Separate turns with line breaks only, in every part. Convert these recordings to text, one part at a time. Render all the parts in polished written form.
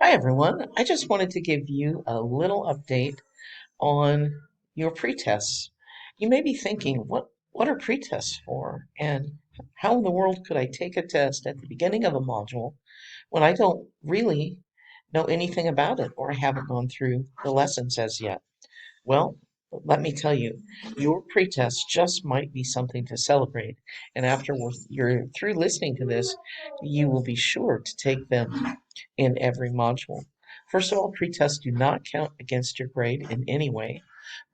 Hi everyone. I just wanted to give you a little update on your pretests. You may be thinking, what are pretests for? And how in the world could I take a test at the beginning of a module when I don't really know anything about it or I haven't gone through the lessons as yet? Well, let me tell you, your pretest just might be something to celebrate. And after you're through listening to this, you will be sure to take them in every module. First of all, pretests do not count against your grade in any way,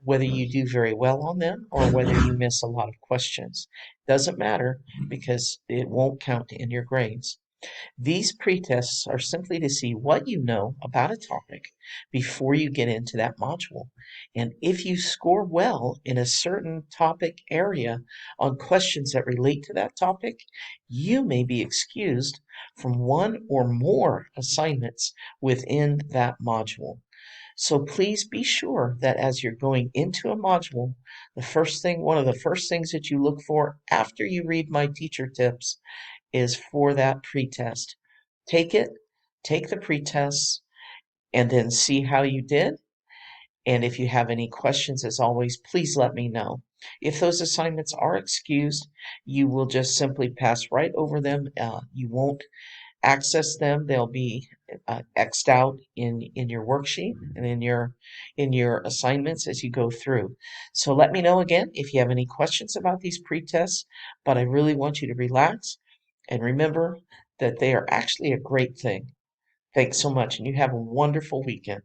whether you do very well on them or whether you miss a lot of questions. Doesn't matter because it won't count in your grades. These pretests are simply to see what you know about a topic before you get into that module. And if you score well in a certain topic area on questions that relate to that topic, you may be excused from one or more assignments within that module. So please be sure that as you're going into a module, one of the first things that you look for after you read my teacher tips is for that pretest. Take it, take the pretests, and then see how you did. And if you have any questions, as always, please let me know. If those assignments are excused, you will just simply pass right over them. You won't access them. They'll be X'd out in your worksheet and in your assignments as you go through. So let me know again if you have any questions about these pretests, but I really want you to relax and remember that they are actually a great thing. Thanks so much, and you have a wonderful weekend.